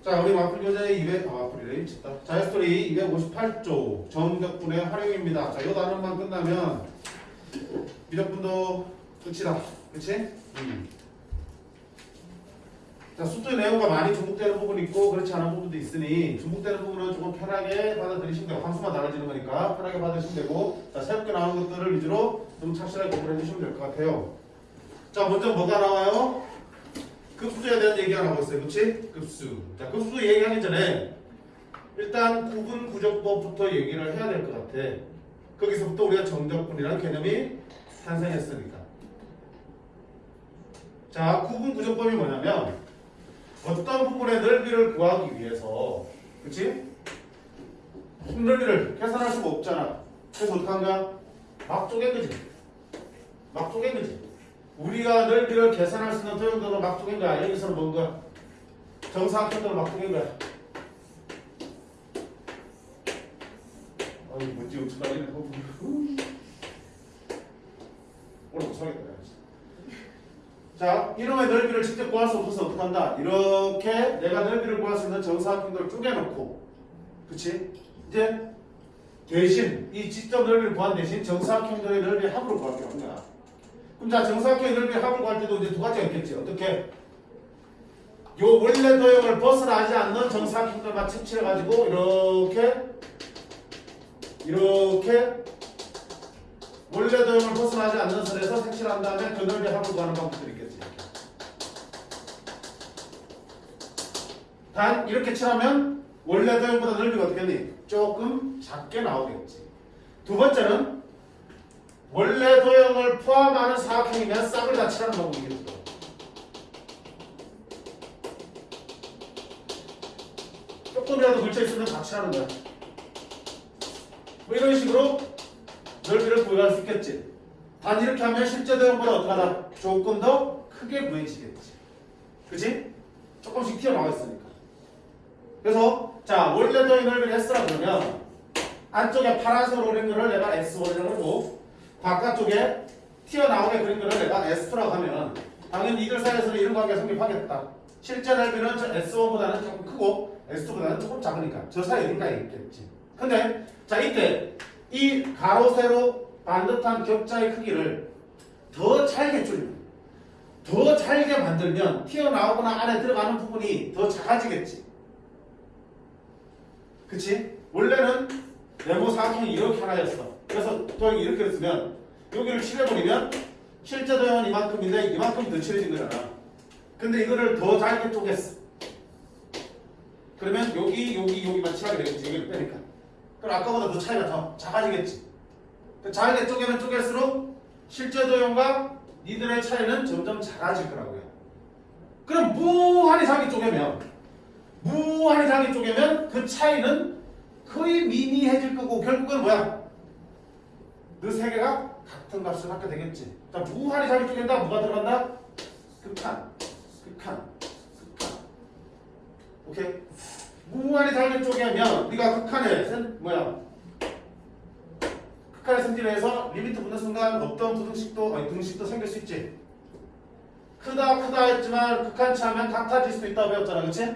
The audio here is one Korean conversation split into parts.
자, 우리 마플 교재 200, 마플이래, 미쳤다. 자연스토리 258조 정적분의 활용입니다. 자, 이 단원만 끝나면 미적분도 끝이다. 그치? 자, 수투의 내용과 많이 중복되는 부분이 있고 그렇지 않은 부분도 있으니 중복되는 부분은 조금 편하게 받아들이시면 되고 함수만 달라지는 거니까 편하게 받으시면 되고 자, 새롭게 나오는 것들을 위주로 좀 착실하게 공부를 해주시면 될 것 같아요. 자, 먼저 뭐가 나와요? 급수에 대한 얘기가 나오고 있어요. 그치? 급수. 자, 급수 얘기하기 전에 일단 구분 구조법부터 얘기를 해야 될 것 같아. 거기서부터 우리가 정적분이라는 개념이 탄생했으니까. 자, 구분 구조법이 뭐냐면 어떤 부분의 넓이를 구하기 위해서 그치? 넓이를 계산할 수가 없잖아. 그래서 어떡한가? 막 쪼갠 거지. 막 쪼갠 거지. 우리가 넓이를 계산할 수 있는 도형도로 막 쪼갠 거야. 여기서는 뭔가 정사각형도로 막 쪼갠 거야. 아유 뭔지 엄청 나리네. 오늘 못하겠다. 자, 이놈의 넓이를 직접 구할 수 없어서 어떡한다? 이렇게 내가 넓이를 구할 수 있는 정사각형도를 쪼개놓고 그치? 이제 대신 이 직접 넓이를 구한 대신 정사각형도의 넓이의 합으로 구하게 하는 거야. 그럼 자, 정사각형의 넓이의 합을 구할 때도 이제 두 가지가 있겠지. 어떻게? 요 원래 도형을 벗어나지 않는 정사각형들만 채취해가지고 이렇게 원래 도형을 벗어나지 않는 선에서 색칠을 한 다음에 그 넓이의 합을 구하는 방법들이 있겠지. 단 이렇게 칠하면 원래 도형보다 넓이가 어떻게 되니? 조금 작게 나오겠지. 두 번째는 원래 도형을 포함하는 사각형이면 싹을 다 칠하는 방법이겠죠. 조금이라도 걸쳐 있으면 다 칠하는 거야. 뭐 이런 식으로 넓이를 구할 수 있겠지. 단 이렇게 하면 실제 도형보다 어떡하다? 조금 더 크게 보여지겠지. 그치? 조금씩 튀어나와 있으니까. 그래서 자, 원래 도형의 넓이를 S라 그러면 안쪽에 파란색으로 그린 거를 내가 S1이라고 그러고 바깥쪽에 튀어나오게 그린 거를 내가 S2라고 하면 당연히 이들 사이에서는 이런 관계가 성립하겠다. 실제 넓이는 저 S1보다는 조금 크고 S2보다는 조금 작으니까 저 사이에 어딘가에 있겠지. 근데 자, 이때 이 가로 세로 반듯한 격자의 크기를 더 잘게 줄이면 더 잘게 만들면 튀어나오거나 안에 들어가는 부분이 더 작아지겠지. 그치? 원래는 네모 사각형이 이렇게 하나였어. 그래서 도형이 이렇게 했으면 여기를 칠해버리면 실제 도형은 이만큼인데 이만큼 더 칠해진 거잖아. 근데 이거를 더 잘게 쪼갰어. 그러면 여기만 칠하게 되겠지. 여기를 빼니까. 그럼 아까보다 더 차이가 더 작아지겠지. 잘게 쪼개면 쪼갤수록 실제 도형과 니들의 차이는 점점 작아질 거라고요. 그럼 무한히 작게 쪼개면 그 차이는 거의 미미해질 거고 결국은 뭐야? 그 세 개가 같은 값을 갖게 되겠지. 자, 무한히 작게 쪼갠다. 뭐가 들어간다? 극한. 오케이? 무한히 작게 쪼개면 네가 극한의 극한의 성질에서 리미트 붙는 순간 어떤 등식도 생길 수 있지. 크다 했지만 극한치 하면 같아질 수도 있다고 배웠잖아. 그치?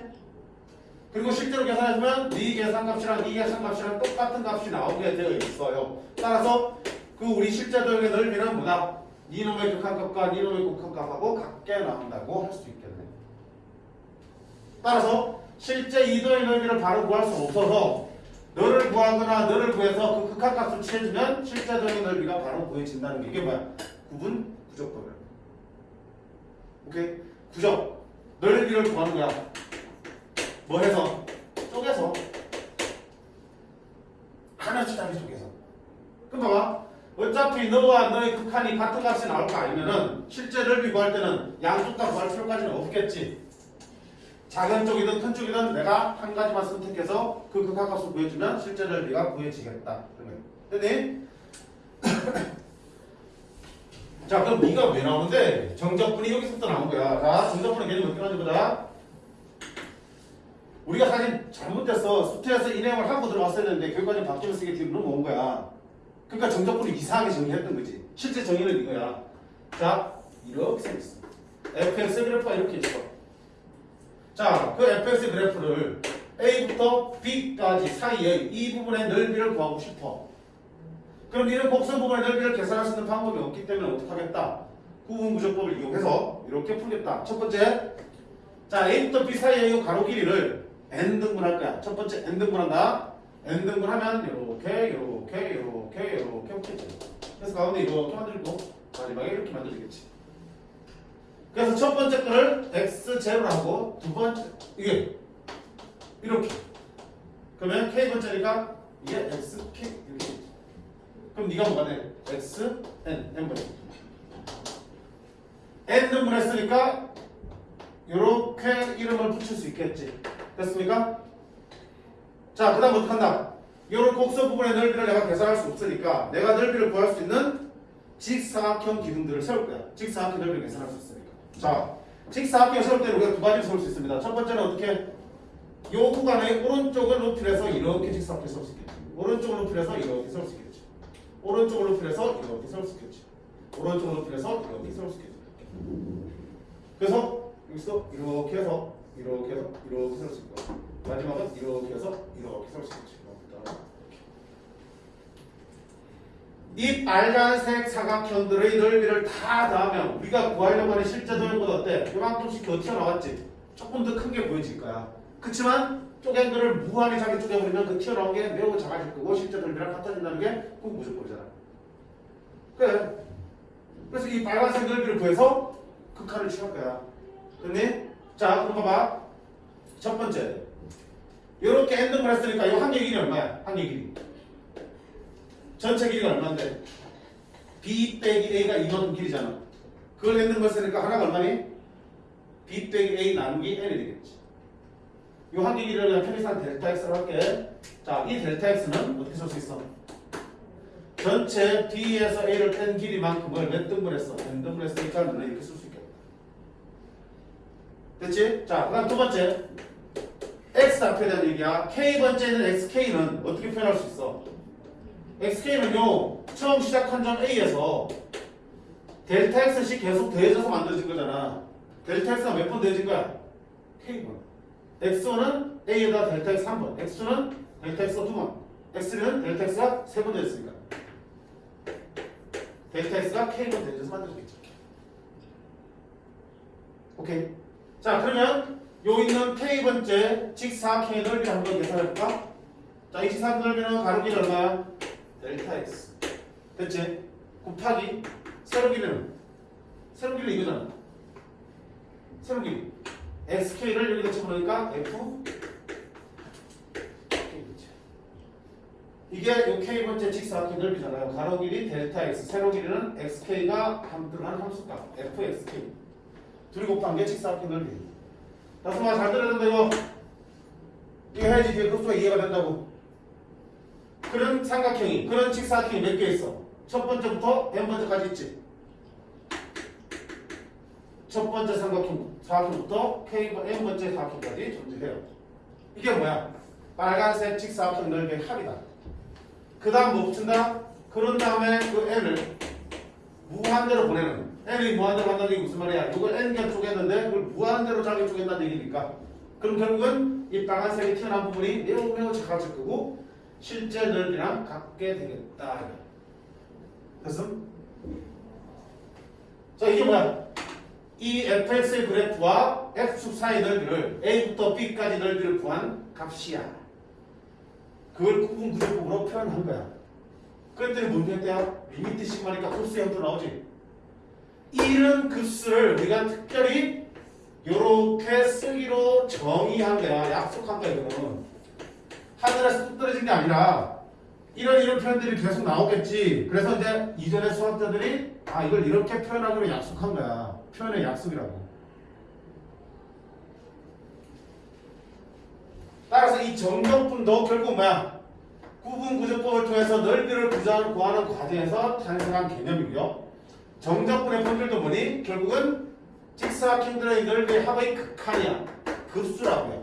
그리고 실제로 계산해보면 네 계산값이랑 이 계산값이랑 똑같은 값이 나오게 되어 있어요. 따라서 그 우리 실제 도형의 넓이는 뭐다? 니놈의 극한값과 니놈의 극한값하고 같게 나온다고 할 수 있겠네. 따라서 실제 이 도형의 넓이를 바로 구할 수 없어서 너를 구하거나 너를 구해서 그 극한값을 취해주면 실제 도형의 넓이가 바로 구해진다는 게 이게 뭐야? 구분 구조법이야. 오케이? 구조. 넓이를 구하는 거야. 뭐 해서? 쪼개서. 하나씩 쪼개서. 그럼 봐봐. 어차피 너와 너의 극한이 같은 값이 나올 거 아니면은 실제 넓이 구할 때는 양쪽 다 구할 필요까지는 없겠지. 작은 쪽이든 큰 쪽이든 내가 한 가지만 선택해서 그 극한값을 구해주면 실제 넓이가 구해지겠다. 됐니? 자, 그럼 네가 왜 나오는데? 정적분이 여기서부터 나온 거야. 자, 정적분의 개념이 어떻게 나오는지 보자. 우리가 사실 잘못됐어. 수트에서 이 내용을 하고 들어왔어야 되는데 교육과정 바뀌면서 이게 뒤로 넘어온 거야. 그러니까 정적분이 이상하게 정리했던 거지. 실제 정의는 이거야. 자, 이렇게 생겼어. fx의 그래프가 이렇게 있어. 자, 그 fx 그래프를 a부터 b까지 사이의 이 부분의 넓이를 구하고 싶어. 그럼 이런 곡선 부분의 넓이를 계산할 수 있는 방법이 없기 때문에 어떻게 하겠다? 구분구조법을 이용해서 이렇게 풀겠다. 첫 번째, 자 a부터 b 사이의 이 가로 길이를 n등분 할 거야. 첫 번째 n등분 한다. n등분 하면 이렇게 오겠지. 그래서 가운데 이렇게 만들고 마지막에 이렇게 만들겠지. 그래서 첫 번째 거를 x0로 하고 두 번째 이게 이렇게. 그러면 k번째니까 이게 xk 이렇게. 그럼 네가 뭐가 돼? x n n번. n등분 했으니까 이렇게 이름을 붙일 수 있겠지. 됐습니까? 자, 그 다음 어떻게 한다? 이런 곡선 부분의 넓이를 내가 계산할 수 없으니까 내가 넓이를 구할 수 있는 직사각형 기둥들을 세울 거야. 직사각형 넓이를 계산할 수 있으니까. 자, 직사각형 세울 때는 우리가 두 가지를 세울 수 있습니다. 첫 번째는 어떻게? 요 구간의 오른쪽을 높이를 해서 이렇게 직사각형 세울 수 있겠지. 오른쪽을 높이를 해서 이렇게 세울 수 있겠지. 오른쪽을 높이를 해서 이렇게 세울 수 있겠지. 오른쪽을 높이를 해서 이렇게 세울 수 있겠지. 그래서 여기서 이렇게 해서 이렇게 해서 이렇게 세울 수 있고 마지막은 이렇게 해서 이렇게 세울 수 있겠지. 이 빨간색 사각형들의 넓이를 다 더하면 우리가 구하려고 하는 실제 도형보다 어때? 요만큼씩 더 튀어나왔지? 조금 더 큰 게 보여질 거야. 그치만 쪼갠 거를 무한히 자기 쪼개버리면 그 튀어나온 게 매우 작아질 거고 실제 넓이랑 같아진다는 게 구분구조법이잖아. 그래. 그래서 이 빨간색 넓이를 구해서 극한을 취할 거야. 됐니? 자, 그럼 봐봐. 첫 번째. 요렇게 n등분 했으니까 이 한개 길이 얼마야? 한개 길이. 전체 길이가 얼마인데? b 빼기 a가 이만큼 길이잖아. 그걸 n등분 했으니까 하나가 얼마니? b 빼기 a 나누기 n이 되겠지. 요 한개 길이를 그냥 편의상 델타 x로 할게. 자, 이 델타 x는 어떻게 쓸 수 있어? 전체 b에서 a를 뺀 길이만큼을 몇 등분했어? n등분 했으니까 너는 이렇게 쓸 수 있겠다. 됐지? 자, 그 다음 두 번째. x 앞에 대한 얘기야. k번째는 xk는 어떻게 표현할 수 있어? xk는요, 처음 시작한 점 a에서 델타 x씩 계속 더해져서 만들어진 거잖아. 델타 x가 몇 번 더해진 거야? k번. x1은 a에다 델타 x 3번, x2는 델타 x가 2번, x3는 델타 x가 3번 더했으니까 델타 x가 k번 더해져서 만들어지겠죠. 오케이. 자, 그러면 요 있는 k번째 직사각형의 넓이를 한번 계산해볼까? 자, 이 직사각형 넓이는 가로 길이 얼마야? 델타 x. 됐지? 곱하기 세로 길이는? 세로 길이 이거잖아. 세로 길이. sk를 여기다 집어넣으니까 f 이게 요 k번째 직사각형 넓이잖아요. 가로 길이 델타 x, 세로 길이는 xk가 들어가는 함수값 fxk. 둘이 곱한 게 직사각형 넓이. 다섯 말 잘 들어야 된다 이거. 이거 해야지 뒤에 급수가 이해가 된다고. 그런 삼각형이, 그런 직사각형이 몇 개 있어? 첫 번째부터 n번째까지 있지. 첫 번째 사각형부터 n번째 사각형까지 존재해요. 이게 뭐야? 빨간색 직사각형 넓이의 합이다. 그 다음 뭐 붙인다? 그런 다음에 그 n을 무한대로 보내는. n이 무한대로 간다는 게 무슨 말이야? 이걸 n개 쪼갰는데 그걸 무한대로 자기 쪼갠다는 얘기니까. 그럼 결국은 이 빨간색이 튀어나온 부분이 매우 작아질 거고 실제 넓이랑 같게 되겠다. 됐어? 자, 이게 뭐야? 이 fx의 그래프와 x축 사이 넓이를 a부터 b까지 넓이를 구한 값이야. 그걸 구분구조법으로 표현한 거야. 그랬더니 뭔 형태야? 리미트 시그마니까 급수의 형태로 나오지. 이런 급수를 우리가 특별히 요렇게 쓰기로 정의한 거야. 약속한 거야. 이거는 하늘에서 뚝 떨어진 게 아니라 이런 표현들이 계속 나오겠지. 그래서 이제 이전에 수학자들이 이걸 이렇게 표현하기로 약속한 거야. 표현의 약속이라고. 따라서 이 정적분도 결국 뭐야? 구분구조법을 통해서 넓이를 구하는 과정에서 탄생한 개념이고요. 정적분의 본질도 뭐니? 결국은 직사각형들의 넓이의 합의 극한이야. 급수라고요.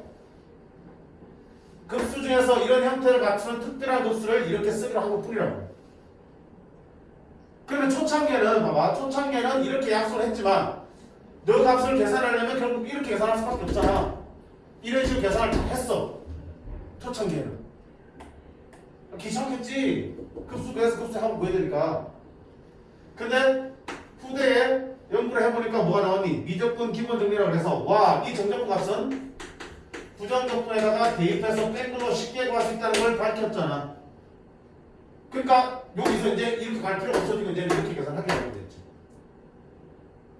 급수 중에서 이런 형태를 갖추는 특별한 급수를 이렇게 쓰기로 한 것뿐이라고. 그러면 초창기에는 봐봐. 초창기에는 이렇게 약속을 했지만 너 값을 계산하려면 결국 이렇게 계산할 수밖에 없잖아. 이런 식으로 계산을 다 했어. 초창기에는. 귀찮겠지. 급수 구해서 급수 하고 구해야 되니까. 근데 후대에 연구를 해보니까 뭐가 나오니? 미적분 기본 정리라고 해서 와, 이 정적분 값은 부정적분에다가 대입해서 뺀 걸로 쉽게 구할 수 있다는 걸 밝혔잖아. 그러니까 여기서 이제 이렇게 갈 필요가 없어지고 이제 이렇게 계산하게 되는 거겠지.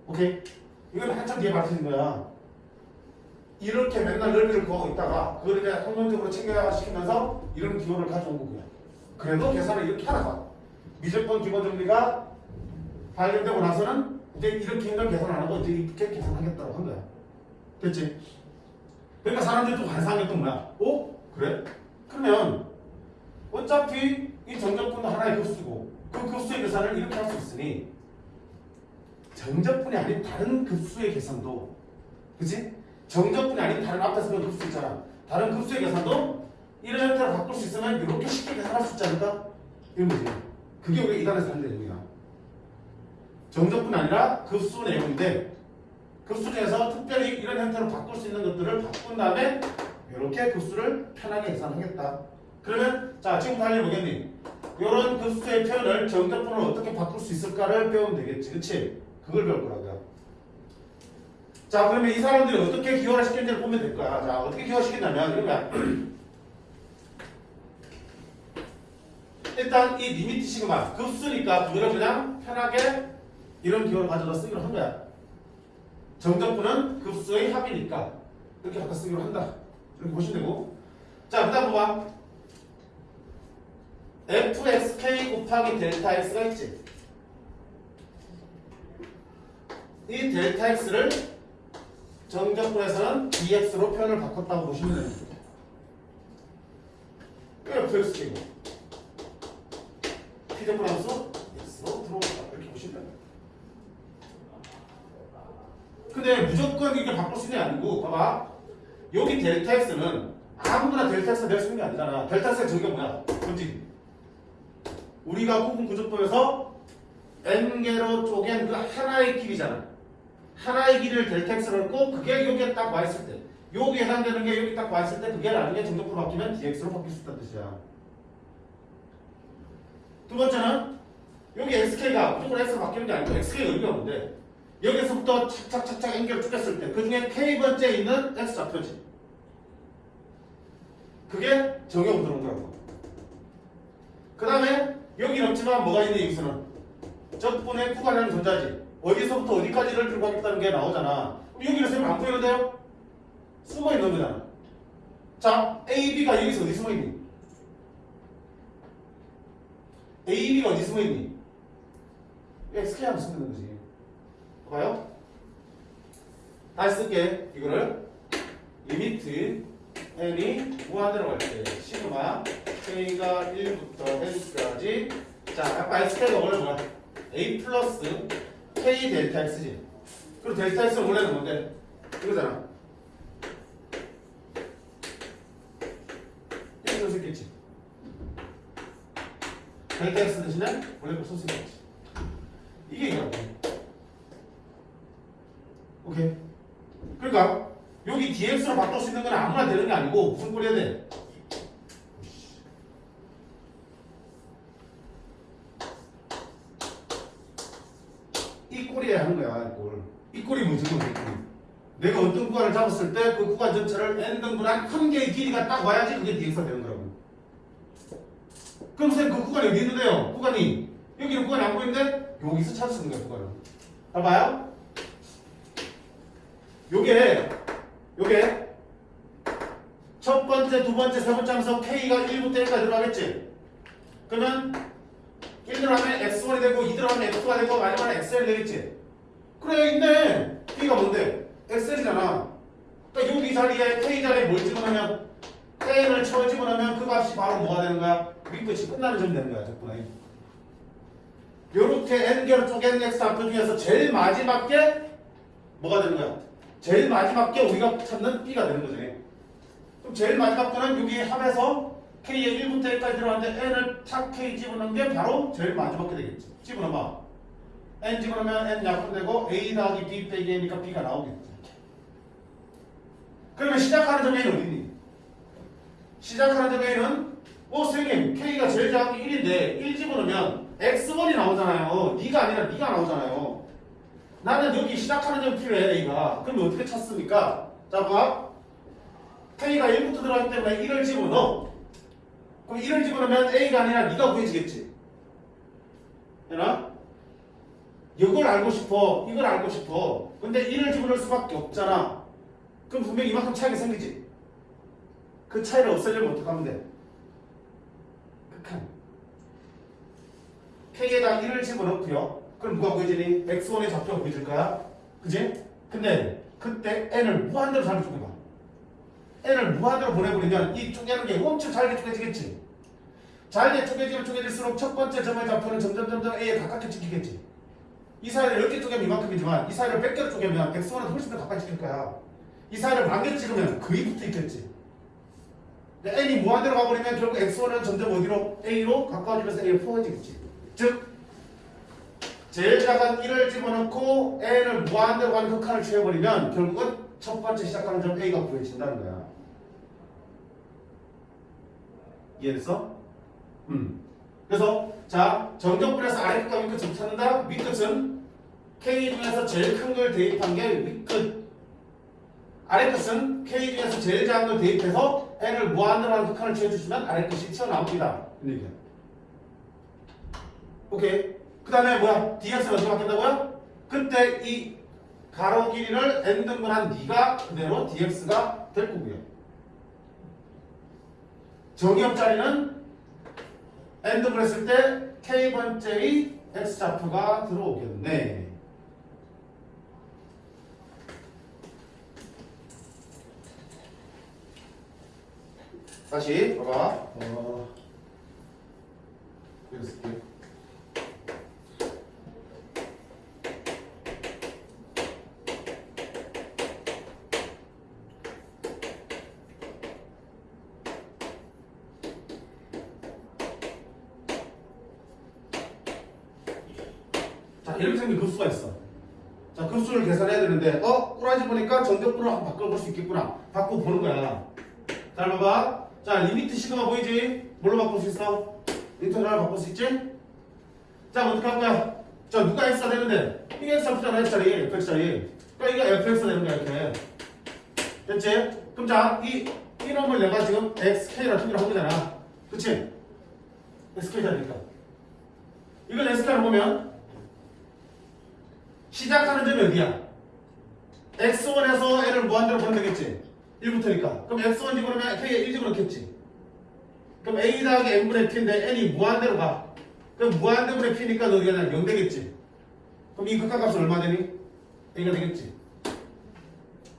오케이? 이건 한참 뒤에 밝혀진 거야. 이렇게 맨날 넓이를 구하고 있다가 그걸 이제 학문적으로 체계화시키면서 이런 기호를 가져온 거고요. 그래도 계산을 이렇게 하다가 미적분 기본 정리가 발견되고 나서는 이제 이렇게 있는 계산 안 하고 이제 이렇게 계산하겠다고 한 거야. 됐지? 그러니까 사람들이 또 환상이 또 뭐야? 오? 그래? 그러면 어차피 이 정적분도 하나의 급수고 그 급수의 계산을 이렇게 할 수 있으니 정적분이 아닌 다른 급수의 계산도, 그치? 정적분이 아닌 다른 앞에서 본 급수 있잖아. 다른 급수의 계산도 이런 형태로 바꿀 수 있으면 이렇게 쉽게 계산할 수 있지 않을까? 이런 거지. 그게 우리 2단에서 하는 내용이야. 정적분이 아니라 급수 내용인데 급수 중에서 특별히 이런 형태로 바꿀 수 있는 것들을 바꾼 다음에 이렇게 급수를 편하게 계산하겠다. 그러면 자, 지금부터 할 일 뭐겠니? 이런 급수의 표현을 정적분으로 어떻게 바꿀 수 있을까를 배우면 되겠지. 그치? 그걸 배울 거라고요. 자, 그러면 이 사람들이 어떻게 기호화 시켰는지를 보면 될 거야. 자, 어떻게 기호화 시켰냐면 이런 거야. 일단 이 리미트 시그마 급수니까 그거를 그냥 편하게 이런 기호를 가져다 쓰기로 한 거야. 정적분은 급수의 합이니까 이렇게 갖다 쓰기로 한다. 이렇게 보시면 되고. 자, 그 다음 봐봐. fxk 곱하기 델타 x가 있지. 이 델타 x를 정적분에서는 dx로 표현을 바꿨다고 보시면 됩니다. fxk고 피정분 함수 x로 들어온다. 이렇게 보시면 됩니다. 근데 무조건 이렇게 바꿀 수 있는 게 아니고, 봐봐. 여기 델타 x는 아무거나 델타 x가 될 수 있는 게 아니잖아. 델타 x의 정의가 뭐야? 그렇지? 우리가 구분 구조법에서 n개로 쪼갠 그 하나의 길이잖아. 하나의 길이를 델타 x로 했고 그게 여기에 딱 와 있을 때, 여기에 해당되는 게 여기 딱 와 있을 때 그게 나중에 정적으로 바뀌면 dx로 바뀔 수 있다는 뜻이야. 두 번째는 여기 xk가 무조건 x로 바뀌는 게 아니고 xk의 의미가 뭔데? 여기서부터 착착착착 n개로 쪼갰을 때 그 중에 k번째에 있는 x 좌표지. 그게 정의로 들어온 거라고. 그 다음에 여기는 없지만 뭐가 있니? 여기서는 적분의 구간이라는 존재지. 어디서부터 어디까지를 들고 가겠다는 게 나오잖아. 그럼 여기를 세면 안 보이는데요? 숨어 있는 거잖아. 자, A, B가 여기서 어디 숨어 있니? A, B가 어디 숨어 있니? XK 하면 숨어 있는 거지. 봐봐요. 다시 쓸게. 이거를 리미트 n이 무한대로 갈 때 시그마 k가 1부터 n까지. 자, 아까 xk가 원래 뭐야? a 플러스 k 델타 x지. 그리고 델타 x는 원래는 뭔데? 이거잖아. 이렇게 쓸 수 있겠지. 델타 x 대신에 원래 쓸 수 있겠지. 이게 이거라고. 오케이. 그러니까 여기 dx로 바꿀 수 있는 건 아무나 되는 게 아니고 무슨 꼴 해야 돼? 이 꼴이야 하는 거야. 이 꼴. 이 꼴이 뭐지? 내가 어떤 구간을 잡았을 때 그 구간 전체를 n등분한 한 개의 길이가 딱 와야지 그게 dx가 되는 거라고. 그럼 선생님 그 구간이 어디 있는데요? 구간이 여기는 구간이 안 보이는데 여기서 찾을 수 있는 거야. 구간을. 봐봐요. 요게 첫 번째, 두 번째, 세 번째 하면서 k가 1부터 1까지 들어가겠지? 그러면 1 들어가면 x1이 되고 2 들어가면 x2가 되고 마지막에 xl이 되겠지? 그래, 있네. k가 뭔데? xl이잖아. 그러니까 여기 자리에 k 자리에 뭘 집어넣으면 n을 처음 집어넣으면 그 값이 바로 뭐가 되는 거야? 밑끝이 끝나는 점이 되는 거야. 적분에. 요렇게 n개로 쪼갠 x 좌표 중에서 제일 마지막 게 뭐가 되는 거야? 제일 마지막 게 우리가 찾는 b가 되는 거지. 그럼 제일 마지막 거는 여기 합해서 k에 1부터 1까지 들어가는데 n을 착 k 집어넣는 게 바로 제일 마지막 게 되겠지. 집어넣어봐. n 집어넣으면 n 약분되고 a 더하기 b 빼기 a니까 b가 나오겠지. 그러면 시작하는 점 A는 어디니? 시작하는 점 A는 선생님 K가 제일 작은 게 1인데 1 집어넣으면 X1이 나오잖아요. D가 아니라 D가 나오잖아요. 나는 여기 시작하는 점 필요해 A가. 그러면 어떻게 찾습니까? 자 봐. K가 1부터 들어가기 때문에 1을 집어넣어. 그럼 1을 집어넣으면 A가 아니라 D가 구해지겠지. 되나? 이걸 알고 싶어. 이걸 알고 싶어. 근데 1을 집어넣을 수밖에 없잖아. 그럼 분명히 이만큼 차이가 생기지. 그 차이를 없애려면 어떻게 하면 돼? 극한. K에다 1을 집어넣고요. 그럼 누가 구해지니? X1의 좌표가 구해질 거야. 그지? 근데 그때 N을 무한대로 잘 쪼개봐. N을 무한대로 보내버리면 이 쪼개는 게 엄청 잘게 쪼개지겠지. 잘게 쪼개지면 쪼개질수록 첫 번째 점의 좌표는 점점 A에 가깝게 찍히겠지. 이 사이를 10개 쪼개면 이만큼이지만 이 사이를 100개로 쪼개면 X1은 훨씬 더 가까이 찍힐 거야. 이 사이를 10개 찍으면 거의 붙어 있겠지. 근데 N이 무한대로 가버리면 결국 X1은 점점 어디로? A로 가까워지면서 A에 포함해지겠지. 즉 제일 작은 1을 집어넣고 N을 무한대로 가는 극한을 취해버리면 결국은 첫 번째 시작하는 점 A가 구해진다는 거야. 이해됐어? 그래서 자 정적분에서 아래 끝과 윗끝을 찾는다. 윗끝은 K 중에서 제일 큰 걸 대입한 게 윗끝. 아래 끝은 K 중에서 제일 작은 걸 대입해서 N을 무한대로 하는 극한을 취해주시면 아래 끝이 튀어나옵니다. 오케이. 그 다음에 뭐야? dx가 어떻게 바뀐다고요? 그때 이 가로 길이를 n등분한 d가 그대로 dx가 될 거고요. 정의역자리는 n등분했을 때 k번째의 x좌표가 들어오겠네. 다시 봐봐. 여기 쓸게. 이렇게 생긴 급수가 있어. 자, 급수를 계산해야 되는데, 꼬라지 보니까 정적분으로 한번 바꿔볼 수 있겠구나. 바꿔보는 거야. 잘 봐봐. 자, 리미트 시그마 보이지? 뭘로 바꿀 수 있어? 인터널로 바꿀 수 있지? 자, 어떻게 할 거야? 자, 누가 x가 되는데? 이게 x좌표잖아, x자리, fx자리. 그러니까 이게 fx가 되는 거야, 이렇게. 됐지? 그럼 자, 이놈을 내가 지금 xk라 통일을 한 거잖아. 그치? sk자리니까. 이걸 sk로 보면, 시작하는 점이 어디야? x1에서 n을 무한대로 보면 되겠지? 1부터니까. 그럼 x1 집어넣으면 k에 1 집어넣겠지? 그럼 a 더하기 n분의 p인데 n이 무한대로 가. 그럼 무한대분의 p니까 너 어디가 되냐? 0 되겠지? 그럼 이 극한값은 얼마 되니? a가 되겠지?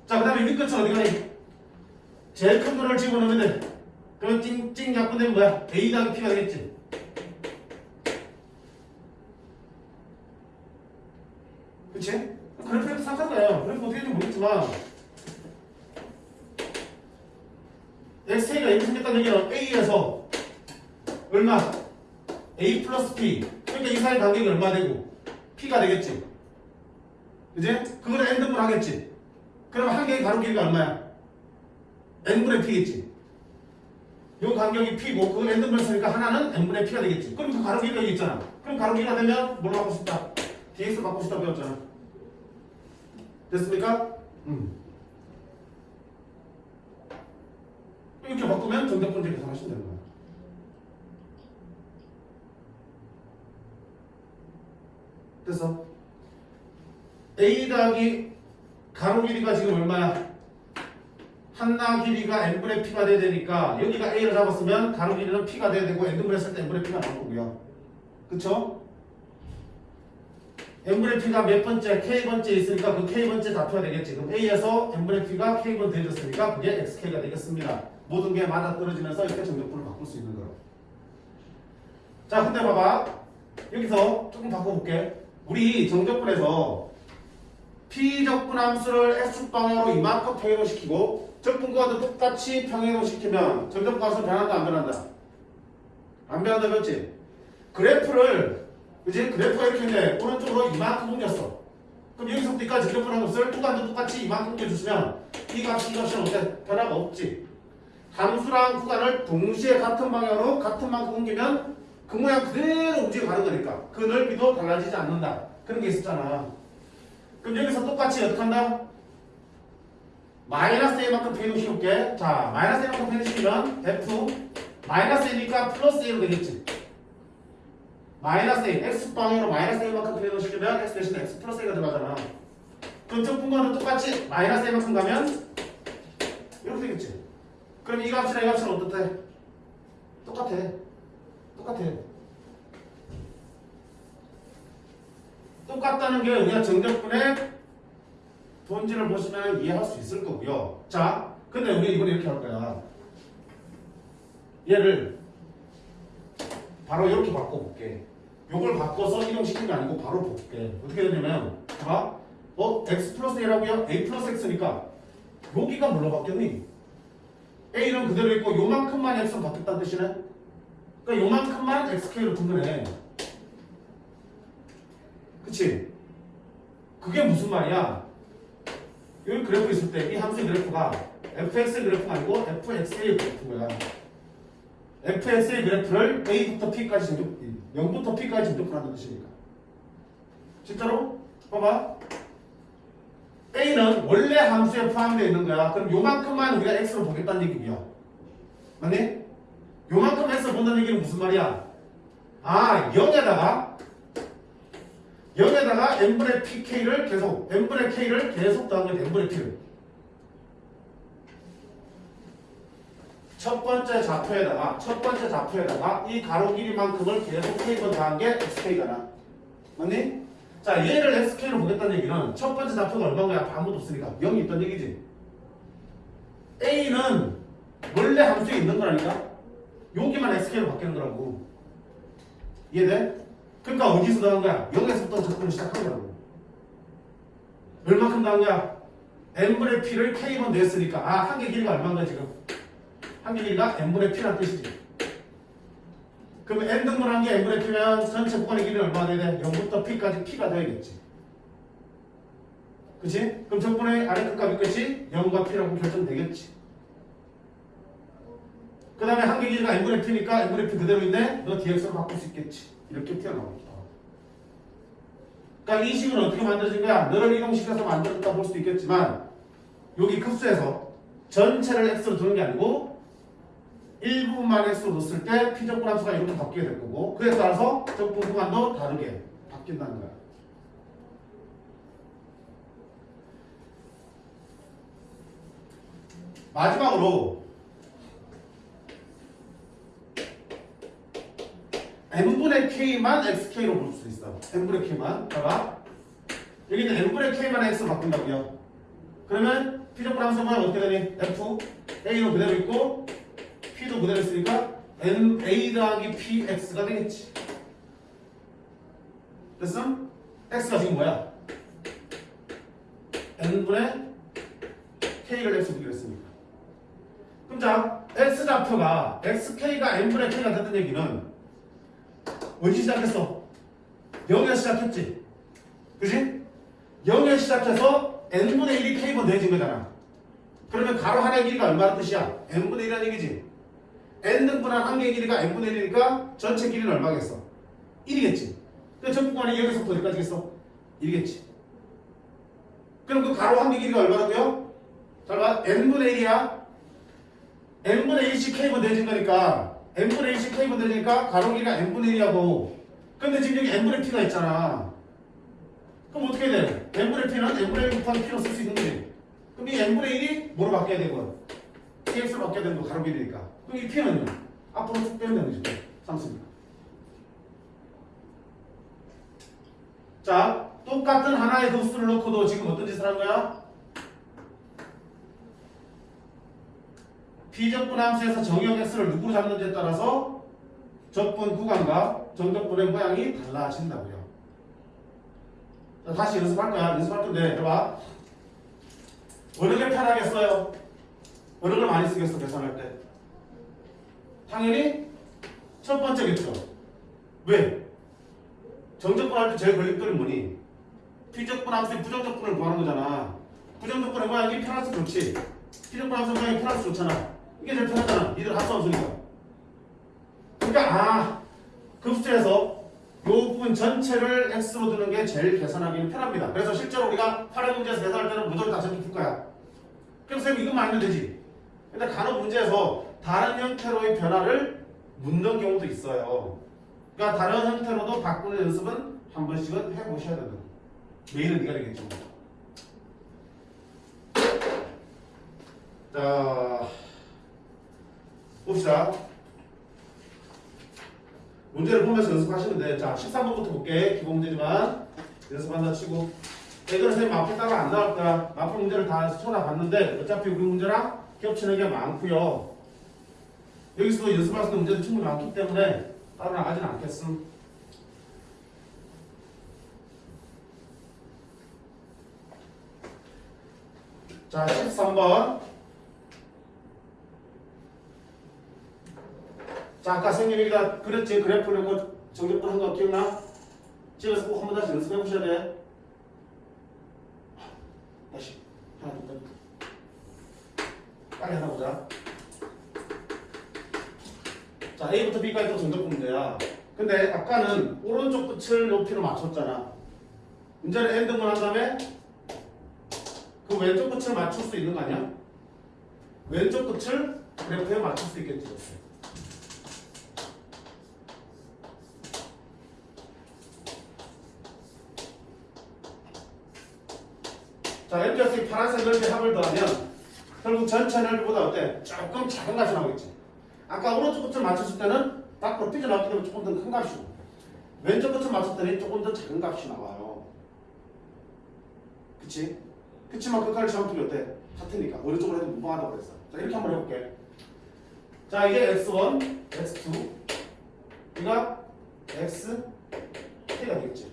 자, 그 다음에 윗끝은 어디 가니? 제일 큰 거를 집어넣으면 돼. 그러면 찡찡 약분되면 뭐야? a 더하기 p가 되겠지? 그치? 그래프에서 상관없어요. 그래프 어떻게 될지 모르겠지만 xk가 이렇게 생겼다는 얘기는 a에서 얼마? a 플러스 p. 그러니까 이 사이 간격이 얼마 되고 p가 되겠지? 그치? 그걸 n등분 하겠지? 그럼 한 개의 가로 길이가 얼마야? n분의 p겠지? 요 간격이 p고 그걸 n등분 했으니까 하나는 n분의 p가 되겠지? 그럼 그 가로 길이가 여기 있잖아. 그럼 가로 길이가 되면 뭘로 바꿀 수 있다? dx 바꾸고 싶다고 배웠잖아. 됐습니까? 이렇게 바꾸면 정답분제 계산하시면 되는 거야. 됐어? a 더하기 가로 길이가 지금 얼마야? 한나 길이가 n분의 p가 돼야 되니까 여기가 a를 잡았으면 가로 길이는 p가 돼야 되고 n분을 했을 때 n분의 p가 나올 거고요. 그쵸? n분의 p가 몇 번째? k번째 있으니까 그 k번째 좌표가 되겠지. 그럼 a에서 n분의 p가 k번 되어졌으니까 그게 xk가 되겠습니다. 모든 게 맞아떨어지면서 이렇게 정적분을 바꿀 수 있는 거예요. 자, 근데 봐봐. 여기서 조금 바꿔볼게. 우리 정적분에서 p적분 함수를 x축 방향으로 이만큼 평행호시키고 적분과도 똑같이 평행호시키면 정적분 함수는 변한다 안 변한다? 안 변한다 그렇지? 그래프를 그치? 그래프가 이렇게 있는데 오른쪽으로 이만큼 옮겼어. 그럼 여기서부터 여기까지 정적분 함수를 구간도 똑같이 이만큼 옮겨주시면 이 값은 어때? 변화가 없지. 함수랑 구간을 동시에 같은 방향으로 같은 만큼 옮기면 그 모양 그대로 움직여가는 거니까 그 넓이도 달라지지 않는다. 그런 게 있었잖아. 그럼 여기서 똑같이 어떻게 한다? 마이너스 a만큼 변형 씌울게. 자, 마이너스 a만큼 변형 시키면 f 마이너스 a니까 플러스 a로 되겠지. 마이너스 a, x방향으로 마이너스 a만큼 변형 시키면 x 대신에 x 플러스 a가 들어가잖아. 그럼 저 분모는 똑같이 마이너스 a만큼 가면 이렇게 되겠지. 그럼 이 값이랑 이 값은 어떻대? 똑같아. 똑같아. 똑같다는 게 우리가 정적분의 본질을 보시면 이해할 수 있을 거고요. 자, 근데 우리 이번에 이렇게 할 거야. 얘를 바로 이렇게 바꿔볼게. 요걸 바꿔서 이동시킨 게 아니고 바로 볼게. 어떻게 되냐면, 봐. x 플러스 a라고요? a 플러스 x니까 여기가 뭘로 바뀌었니? a는 그대로 있고 요만큼만 x로 바뀌었다는 뜻이네. 그러니까 요만큼만 xk로 둔 거네. 그치? 그게 무슨 말이야? 여기 그래프 있을 때 이 함수의 그래프가 fx의 그래프가 아니고 fx의 그래프인 거야. fx의 그래프를 a부터 p까지 정적, 0부터 p까지 정적분한다는 뜻이니까. 진짜로? 봐봐. a는 원래 함수에 포함되어 있는 거야. 그럼 요만큼만 우리가 x로 보겠다는 얘기야. 맞니? 요만큼 x로 본다는 얘기는 무슨 말이야? 아, 0에다가 n분의 pk를 계속 n분의 k를 계속 더한 거야. n분의 p를 첫 번째 좌표에다가 이 가로 길이만큼을 계속 k번 더한 게 xk잖아. 맞니? 자, 얘를 xk로 보겠다는 얘기는 첫 번째 좌표가 얼마인 거야? 아무것도 없으니까 0이 있던 얘기지. a는 원래 함수에 있는 거라니까. 여기만 xk로 바뀌는 거라고. 이해돼? 그러니까 어디서 더한 거야? 0에서부터 접근을 시작한 거라고. 얼마큼 더한 거야? n분의 p를 k번 냈으니까. 아, 한 개 길이가 얼마인 거야 지금? 한 개 길이가 n분의 p라는 뜻이지. 그럼 n등분한 게 n분의 p면 전체 구간의 길이는 얼마나 돼야 돼? 0부터 p까지 p가 되어야겠지. 그치? 그럼 적분의 아래 끝 값이 끝이 0과 p라고 결정되겠지. 그 다음에 한 개 길이가 n분의 p니까 n분의 p 그대로인데 너 dx로 바꿀 수 있겠지. 이렇게 튀어나옵니다. 그러니까 이 식은 어떻게 만들어진 거야? 너를 이동시켜서 만들었다 볼 수도 있겠지만 여기 급수에서 전체를 x로 두는 게 아니고 일부분만 x로 넣었을 때 p적분 함수가 이렇게 바뀌게 될 거고 그에 따라서 적분 구간도 다르게 바뀐다는 거야. 마지막으로 n분의 k만 xk로 볼 수 있어. n분의 k만. 봐봐. 여기는 n분의 k만 x로 바꾼다고요. 그러면 p적분 함수 모양 어떻게 되니? f, a는 그대로 있고 p도 그대로 있으니까 n, a 더하기 px가 되겠지. 됐어? x가 지금 뭐야? n분의 k를 x로 두기로 했으니까. 그럼 자, x좌표가 xk가 n분의 k가 됐다는 얘기는 어디 시작했어? 0에서 시작했지? 그지? 0에서 시작해서 n분의 1이 k번 내진 거잖아. 그러면 가로 하나의 길이가 얼마나 뜻이야? n분의 1이라는 얘기지. n등분한 한 개의 길이가 n분의 1이니까 전체 길이는 얼마겠어? 1이겠지. 그럼 전 구간이 여기서부터 어디까지겠어? 1이겠지. 그럼 그 가로 한 개 길이가 얼마라고요? 잘 봐. n분의 1이야. n분의 1씩 k번 내진 거니까 n분의 1씩 k번 되니까 가로 길이가 n분의 1이라고. 근데 지금 여기 n분의 p가 있잖아. 그럼 어떻게 돼? n분의 p는 n분의 1 곱하기 p로 쓸 수 있는 거지. 그럼 이 n분의 1이 뭐로 바뀌어야 되고? px로 바뀌어야 되는 거 가로 길이니까. 그럼 이 p는요? 앞으로 쭉 빼면 되는 거지. 상수니까. 자, 똑같은 하나의 급수를 놓고도 지금 어떤 짓을 한 거야? 비적분 함수에서 정의 x를 누구로 잡는지에 따라서 적분 구간과 정적분의 모양이 달라진다고요. 자, 다시 연습할 거야. 연습할 건데, 해봐. 어느 게 편하겠어요? 어느 걸 많이 쓰겠어, 계산할 때? 당연히 첫 번째겠죠. 왜? 정적분 할 때 제일 걸림돌이 뭐니? 비적분 함수의 부정적분을 구하는 거잖아. 부정조건의 모양이 편해서 좋지. 피정권 함수 모양이 편해서 좋잖아. 이게 제일 편하잖아. 니들 합수함수니까. 그러니까 급수에서 요 부분 전체를 x로 두는 게 제일 계산하기는 편합니다. 그래서 실제로 우리가 8회 문제에서 계산할 때는 무조건 다 저렇게 풀 거야. 그럼 쌤 이것만 알면 되지. 근데 간혹 문제에서 다른 형태로의 변화를 묻는 경우도 있어요. 그러니까 다른 형태로도 바꾸는 연습은 한 번씩은 해보셔야 된다. 메일은 네가 되겠죠. 자, 봅시다. 문제를 보면서 연습하시면 돼. 자, 13번부터 볼게. 기본 문제지만 연습한다 치고. 이거는 선생님 마플 따라 안 나올 거야. 마플 문제를 다 쳐다봤는데 어차피 우리 문제랑 겹치는 게 많고요. 여기서도 연습할 수 있는 문제도 충분히 많기 때문에 따로 나가지는 않겠음. 자, 13번. 자, 아까 선생님이가 그랬지? 그래프를 정적분 한 거 기억나? 집에서 꼭 한 번 다시 연습해 보셔야 돼. 다시. 하나, 둘, 빨리 하나 보자. 자, A부터 B까지 또 정적분 문제야. 근데 아까는 오른쪽 끝을 높이로 맞췄잖아. 문제는 N등분 한 다음에 그 왼쪽 끝을 맞출 수 있는 거 아니야? 왼쪽 끝을 그래프에 맞출 수 있겠지. 자, 이렇게 해서 이 파란색 넓이 합을 더하면 결국 전체 넓이보다 어때? 조금 작은 값이 나오겠지. 아까 오른쪽 끝을 맞췄을 때는 밖으로 삐져나왔기 때문에 조금 더 큰 값이고 왼쪽 끝을 맞췄더니 조금 더 작은 값이 나와요. 그치? 그치만 그 칼을 정확히 어때? 같으니까 오른쪽으로 해도 무방하다고 그랬어. 자, 이렇게 한번 해볼게. 자, 이게 x1, x2 이가 xk가 되겠지.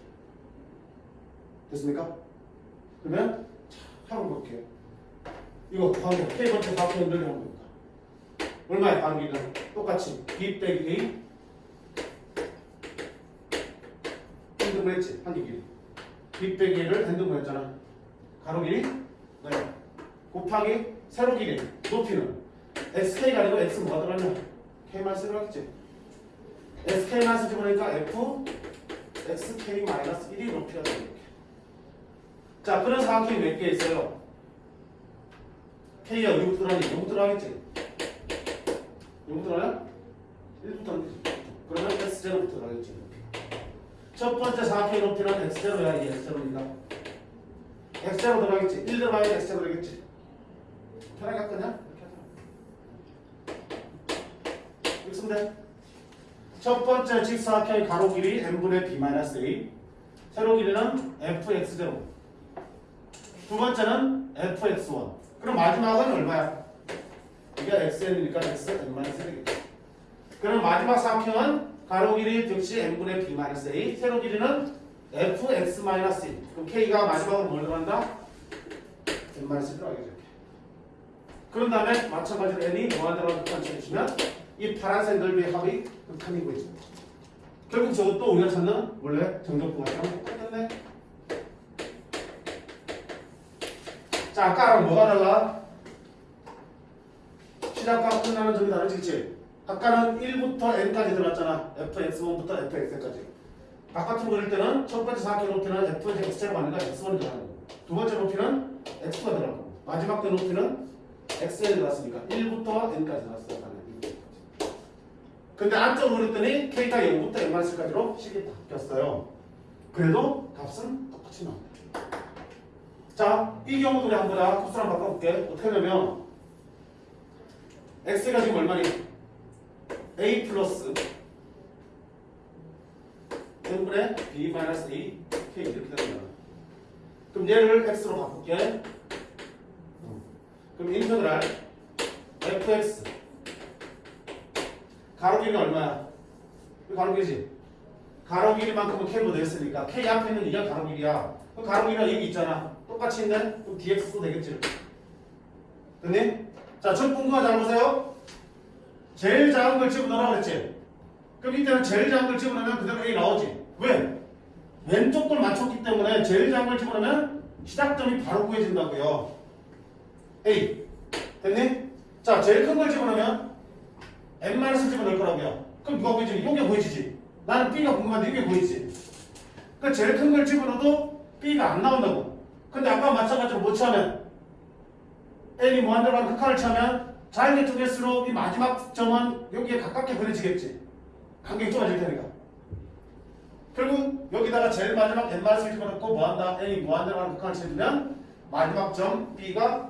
됐습니까? 그러면 한번 볼게요. 이거 관계 K번째 사표현들 한번 볼까? 얼마야 관계는? 똑같이 B 빼기 A 핸드분 했지? 한개 길이 B 빼기 A를 핸드분 했잖아. 가로 길이 네. 곱하기 세로 길이 높이는 SK가 아니고 X 뭐가 들어가냐? K만 쓰러겠지. SK만 집어넣으니까 F XK-1이 높이가 되겠지. 자, 그런 사각형이 몇 개 있어요? K가 6 들어가니 0 들어가겠지? 0 들어가냐? 1부터 안 되지. 그러면 X0부터 들어가겠지. 첫 번째 사각형의 높이는 X0야. 이게 X0입니다. X0 들어가겠지. 1 들어가야 X0 되겠지. 편하게 할 거냐? 이렇게 쓰면 돼. 첫 번째 직사각형의 가로 길이 n분의 b-a, 세로 길이는 fx0. 두 번째는 fx1. 그럼 마지막은 얼마야? 이게 xn이니까 xn-1이겠지. 그럼 마지막 사각형은 가로 길이 역시 n분의 b-a, 세로 길이는 fx-1. 그럼 k가 마지막으로 뭘 들어간다? n-1 들어가겠죠. 그런 다음에 마찬가지로 n이 뭐가 들어가는 극한치를 주면 이 파란색 넓이의 합이 극한이고 있죠. 결국 저것도 우리가 찾는 원래 정적분하고랑 똑같네. 자, 아까랑 뭐가 달라? 시작과 끝나는 점이 다르지. 아까는 1부터 n까지 들어갔잖아. fx1부터 fx까지. 바깥으로 그릴 때는 첫 번째 사각형 높이는 fx제가 아니라 x1이 들어가는 거고, 두 번째 높이는 x가 들어가고, 마지막 때 높이는 xn이 들어갔으니까 1부터 n까지 들어갔어요. 근데 안쪽으로 그랬더니 k가 0부터 n-까지로 식이 바뀌었어요. 그래도 값은 똑같이 나옵니다. 자, 이 경우도 우리 한번 보자. 곱수랑 바꿔볼게. 어떻게 되면 x가 지금 얼마니? a 플러스 n분의 b-a k 이렇게 되는 거야. 그럼 얘를 x로 바꿀게. 그럼 인터그랄 fx 가로 길이가 얼마야? 가로 길이지? 가로 길이만큼은 k보다 했으니까 k 앞에 있는 이가 가로 길이야. 그 가로 길이가 여기 있잖아. 똑같이 있네? 그럼 dx도 되겠지. 됐니? 자, 첫 궁금한 잘 보세요. 제일 작은 걸 집어넣으라고 그랬지? 그럼 이때는 제일 작은 걸 집어넣으면 그대로 A 나오지. 왜? 왼쪽 걸 맞췄기 때문에 제일 작은 걸 집어넣으면 시작점이 바로 구해진다고요. A. 됐니? 자, 제일 큰 걸 집어넣으면 n-을 집어넣을 거라고요. 그럼 누가 보이지? 이게 보이지? 나는 B가 궁금한데 이게 보이지? 그러니까 제일 큰 걸 집어넣어도 B가 안 나온다고. 근데 아까 마찬가지로 못 차면 n이 무한대로 가는 극한을 차면 자연계 쪽일수록 이 마지막 점은 여기에 가깝게 그려지겠지. 간격이 좁아질 테니까. 결국 여기다가 제일 마지막 n-을 집어넣고 뭐한다? n이 무한대로 가는 극한을 채우면 마지막 점 B가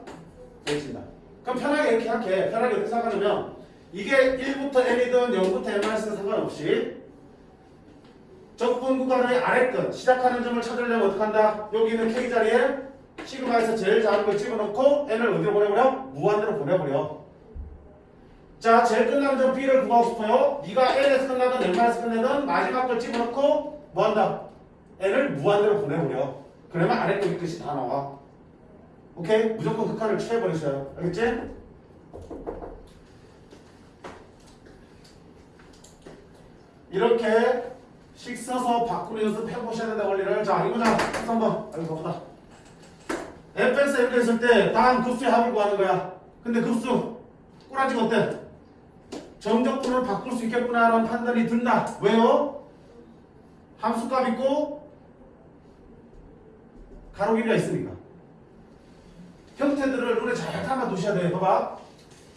보여진다. 그럼 편하게 이렇게 할게. 편하게 이렇게 생각하려면 이게 1부터 n이든 0부터 n-는 상관없이 적분 구간의 아래끝 시작하는 점을 찾으려면 어떻게 한다? 여기 있는 k 자리에 시그마에서 제일 작은 걸 집어넣고 n을 어디로 보내버려? 무한대로 보내버려. 자, 제일 끝나는 점 B를 구하고 싶어요. 네가 n에서 끝나든 n-에서 끝내든 마지막 걸 집어넣고 뭐한다? n을 무한대로 보내버려. 그러면 아래끝 위끝이 다 나와. 오케이? 무조건 극한을 취해버리셔요. 알겠지? 이렇게 식 써서 바꾸는 연습 해보셔야 된다 원리를. 자, 이거자 3번. 여기 보다. fx 이렇게 했을 때 다음 급수의 합을 구하는 거야. 근데 급수 꼬라지가 어때? 정적분으로 바꿀 수 있겠구나라는 판단이 든다. 왜요? 함수값 있고 가로 길이가 있으니까. 형태들을 눈에 잘 담아 두셔야 돼요. 봐봐.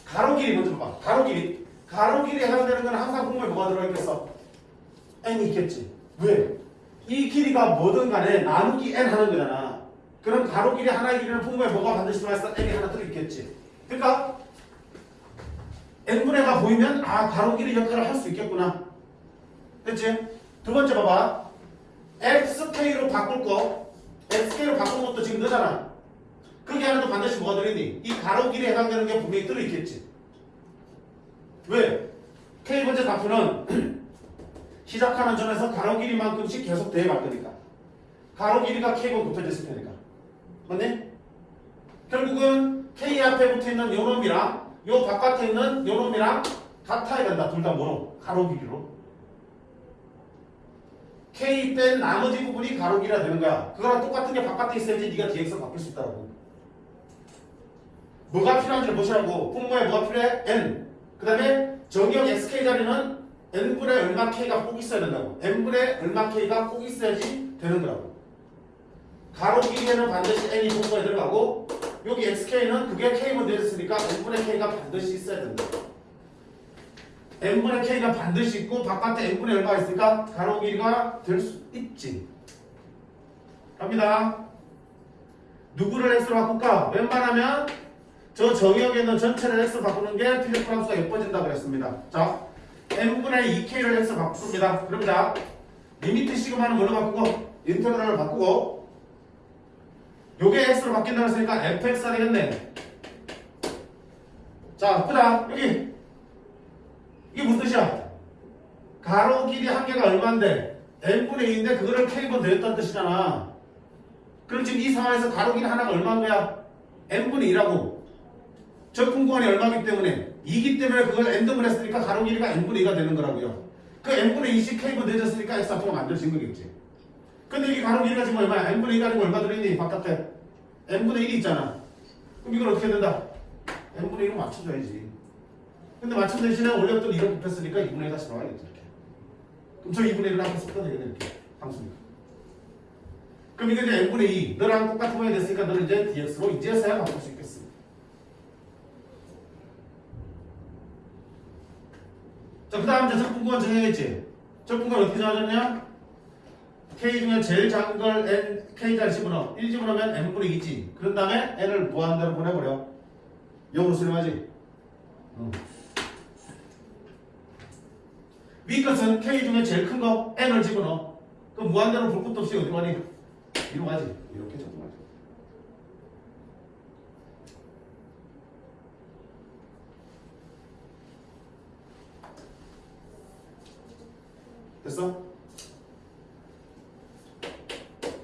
가로 길이 먼저 봐봐. 가로 길이. 가로 길이에 해당되는 건 항상 공부에 뭐가 들어있겠어? n이 있겠지. 왜? 이 길이가 뭐든 간에 나누기 n 하는 거잖아. 그럼 가로 길이 하나의 길이는 분모에 뭐가 반드시 들어있어? n이 하나 들어있겠지. 그러니까 n분의 가 보이면 아 가로 길이 역할을 할 수 있겠구나. 됐지? 두 번째 봐봐. xk로 바꿀 거 xk로 바꾼 것도 지금 너잖아. 그게 안에도 반드시 뭐가 들어있니? 이 가로 길이에 해당되는 게 분명히 들어있겠지. 왜? k번째 답표는 시작하는 점에서 가로 길이만큼씩 계속 대입할 거니까. 가로 길이가 k번 곱해졌을 테니까. 맞네? 결국은 k 앞에 붙어있는 요 놈이랑 요 바깥에 있는 요 놈이랑 같아야 된다. 둘 다 뭐로? 가로 길이로. k 뺀 나머지 부분이 가로 길이가 되는 거야. 그거랑 똑같은 게 바깥에 있어야지 네가 dx로 바뀔 수 있다고. 뭐가 필요한지를 보시라고. 분모에 뭐가 필요해? n. 그 다음에 정의역 xk 자리는 n분의 얼마 k가 꼭 있어야 된다고. n분의 얼마 k가 꼭 있어야지 되는 거라고. 가로 길이에는 반드시 n이 분모에 들어가고 여기 xk는 그게 k만 되었으니까 n분의 k가 반드시 있어야 된다. n분의 k가 반드시 있고 바깥에 n분의 얼마가 있으니까 가로 길이가 될 수 있지. 갑니다. 누구를 x로 바꿀까? 웬만하면 저 정의역에 있는 전체를 x로 바꾸는 게 필요한 함수가 예뻐진다고 그랬습니다. 자, n분의 2k를 x로 바꿉니다. 그럼 자, 리미트 시그마는 뭘로 바꾸고 인테그랄을 바꾸고 요게 x로 바뀐다고 했으니까 fx가 되겠네. 자, 보자. 여기 이게 무슨 뜻이야? 가로 길이 한계가 얼마인데 n분의 2인데 그거를 k번 더했다는 뜻이잖아. 그럼 지금 이 상황에서 가로 길이 하나가 얼마인 거야? n분의 2라고. 적분 구간이 얼마이기 때문에 2기 때문에 그걸 n등분 했으니까 가로 길이가 n분의 2가 되는 거라고요. 그 n분의 2씩 k번 더해졌으니까 x 앞으로 만들어진 거겠지. 근데 이게 가로 길이가 지금 얼마야? n분의 2가 아니고 얼마 들어있니? 바깥에 n분의 1이 있잖아. 그럼 이걸 어떻게 된다? n분의 1로 맞춰줘야지. 근데 맞춘 대신에 원래부터 2를 곱했으니까 2분의 1 다시 나와야겠지. 이렇게. 그럼 저 2분의 1을 한번 섞어야 되겠네. 이렇게 함수니까. 그럼 이게 이제 n분의 2 너랑 똑같은 모양이 됐으니까 너는 이제 dx로 이제서야 바꿀 수 있겠습니다. 자, 그 다음 이제 적분구간 정해야겠지. 적분구간 어떻게 정하셨냐? k 중에 제일 작은 걸 n, k자리 집어넣어. 1 집어넣으면 n분의 2지. 그런 다음에 n을 무한대로 보내버려. 영으로 수렴하지. 위 것은 k 중에 제일 큰 거 n을 집어넣어. 그럼 무한대로 볼 것도 없이 어디로 가니? 이로 가지. 이렇게 적분하지. 됐어?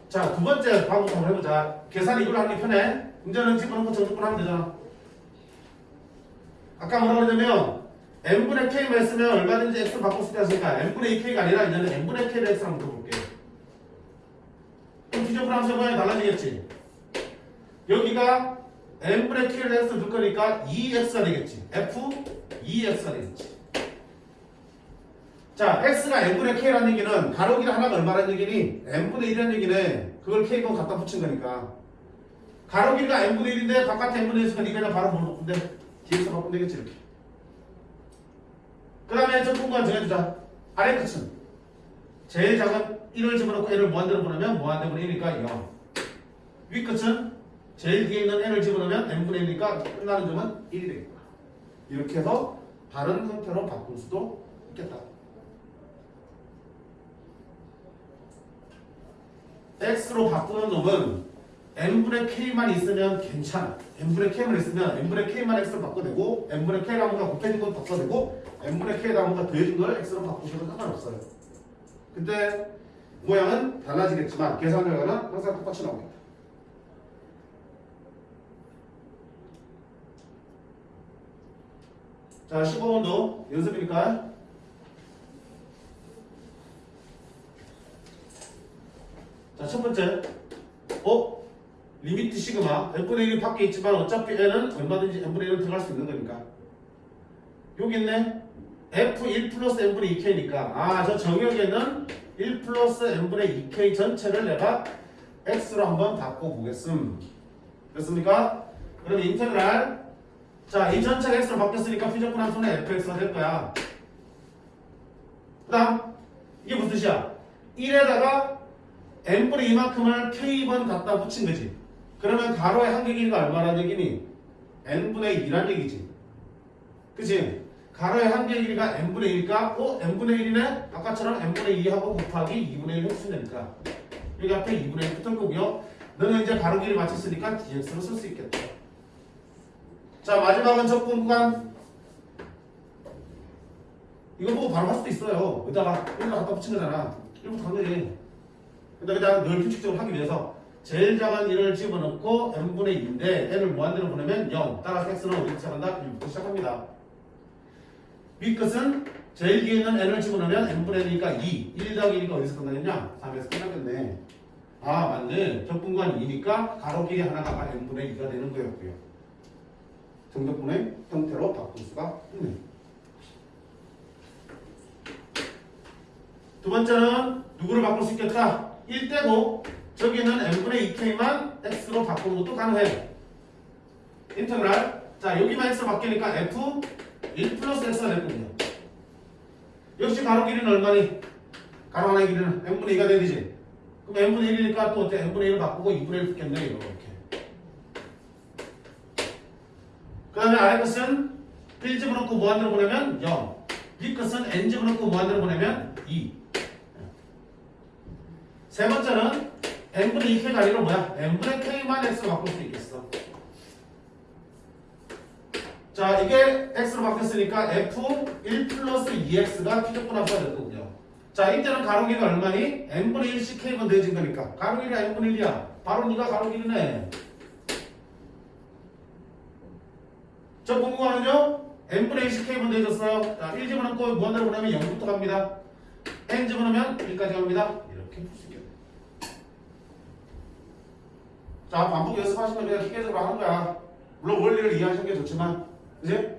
자, 두 번째 방법 한번 해보자. 계산 이걸로 하는 게 편해. 문제는 집어넣고 정적분 하면 되잖아. 아까 뭐라고 그랬냐면 n분의 k만 했으면 얼마든지 x로 바꿀 수 있다 했으니까 n분의 2k가 아니라 이제는 n분의 k를 x로 한번 물어볼게. 그럼 기존 함수 모양이 달라지겠지. 여기가 n분의 k를 x로 넣을 거니까 2x가 되겠지. f 2x가 되겠지. 자, x가 n분의 k라는 얘기는 가로 길이 하나가 얼마라는 얘기니? n분의 1이라는 얘기네. 그걸 k번 갖다 붙인 거니까. 가로 길이가 n분의 1인데 바깥에 n분의 1 있으니까 니가 그냥 바로 뭘 바꾼대? dx 바꾸면 되겠지 이렇게. 그 다음에 점분간 정해주자. 아래 끝은 제일 작은 1을 집어넣고 n을 무한대로 보내면 무한대분의 1이니까 0. 위 끝은 제일 뒤에 있는 n을 집어넣으면 n분의 1이니까 끝나는 점은 1이 되겠다. 이렇게 해서 다른 형태로 바꿀 수도 있겠다. x로 바꾸는 놈은 n분의 k만 있으면 괜찮아. n분의 k만 있으면 n분의 k만 x로 바꿔도 되고 n분의 k랑 뭔가 곱해진 것도 바꿔도 되고 n분의 k랑 뭔가 더해진 걸 x로 바꾸셔도 상관없어요. 근데 모양은 달라지겠지만 계산 결과는 항상 똑같이 나오겠다. 자, 15번도 연습이니까. 자, 첫 번째. 리미트 시그마 n분의 1이 밖에 있지만 어차피 n은 얼마든지 n분의 1로 들어갈 수 있는 거니까. 여기 있네. f1 플러스 n분의 2k니까 저 정역에는 1 플러스 n분의 2k 전체를 내가 x로 한번 바꿔보겠음. 됐습니까? 그럼 인테그랄. 자, 이 전체가 x로 바뀌었으니까 피적분 함수는 fx가 될 거야. 그 다음 이게 무슨 뜻이야? 1에다가 n분의 2만큼을 k번 갖다 붙인 거지. 그러면 가로의 한계 길이가 얼마라는 얘기니? n분의 2란 얘기지. 그치? 가로의 한계 길이가 n분의 1이니까 n분의 1이네? 아까처럼 n분의 2하고 곱하기 2분의 1 해주시면 되니까 여기 앞에 2분의 1 붙을 거고요. 너는 이제 가로 길이 맞췄으니까 dx로 쓸 수 있겠다. 자, 마지막은 적분 구간. 이거 보고 바로 할 수도 있어요. 여기다가 갖다 붙인 거잖아. 이거부터 한 거지. 근데 그냥 늘 규칙적으로 하기 위해서 제일 작은 1을 집어넣고 n분의 2인데 n을 무한대로 보내면 0. 따라서 x는 어디부터 시작한다? 1부터 시작합니다. 위 끝은 제일 뒤에 있는 n을 집어넣으면 n분의 1이니까 2. 1 더하기 1이니까 어디서 끝나겠냐? 3에서 끝나겠네. 맞네. 적분관 2니까 가로 길이 하나가 n분의 2가 되는 거였고요. 정적분의 형태로 바꿀 수가 있네. 두 번째는 누구를 바꿀 수 있겠다? 1대고 저기는 n분의 2k만 x로 바꾸는 것도 가능해. 인테그랄. 자, 여기만 x로 바뀌니까 f 1 플러스 x가 될 거군요. 역시 가로 길이는 얼마니? 가로 하나의 길이는 n분의 2가 되지. 그럼 n분의 1이니까 또 어때? n분의 1을 바꾸고 2분의 1 붙겠네. 이렇게. 그 다음에 아래 것은 1 집어넣고 무한대로 보내면 0. 위 것은 n 집어넣고 무한대로 보내면 2. 세 번째는 n분의 2k가 아니라 뭐야? n분의 k만 x로 바꿀 수 있겠어. 자, 이게 x로 바뀌었으니까 f1 플러스 2x가 피적분 함수가 될 거군요. 자, 이때는 가로 길이가 얼마니? n분의 1씩 k번 더해진 거니까 가로 길이가 n분의 1이야. 바로 네가 가로 길이네. 저 분모하는요 n분의 1씩 k번 더해졌어요. 자, 1 집어넣고 무한대로 보내면 0부터 갑니다. n 집어넣으면 1까지 갑니다. 이렇게 풀 수 있겠네. 자, 반복 연습하시면 그냥 기계적으로 하는 거야. 물론 원리를 이해하시는 게 좋지만, 그지?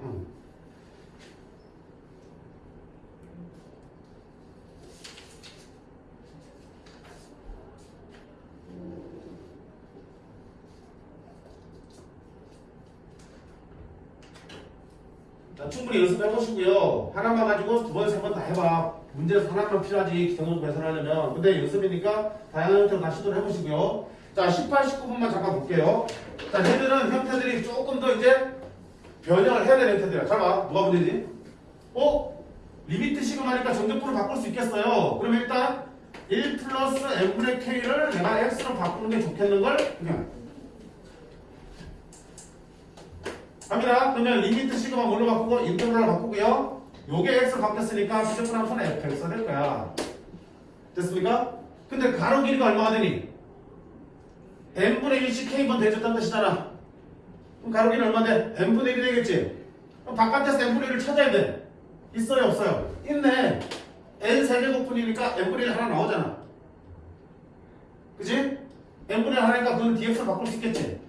자, 충분히 연습해 보시고요. 하나만 가지고 두 번, 세 번 다 해봐. 문제에서 하나만 필요하지, 기성적으로 계산하려면. 근데 연습이니까 다양한 형태로 다 시도를 해보시고요. 자, 18, 19분만 잠깐 볼게요. 자, 얘들은 형태들이 조금 더 이제 변형을 해야 되는 형태들이야. 잘 봐. 뭐가 문제지? 리미트 시그마니까 정적분을 바꿀 수 있겠어요. 그럼 일단 1 플러스 n분의 k를 내가 x로 바꾸는 게 좋겠는 걸 그냥 갑니다. 그러면 리미트 시그마 뭘로 바꾸고 인터벌로 바꾸고요. 요게 x로 바뀌었으니까 피적분 함수는 fx가 될 거야. 됐습니까? 근데 가로 길이가 얼마가 되니? n분의 1씩 k번 대줬다는 뜻이잖아. 그럼 가로 길이 얼마 돼? n분의 1이 되겠지? 그럼 바깥에서 n분의 1을 찾아야 돼. 있어요 없어요? 있네. n 세제곱분이니까 n분의 1 하나 나오잖아. 그치? n분의 1 하나니까 그건 dx로 바꿀 수 있겠지?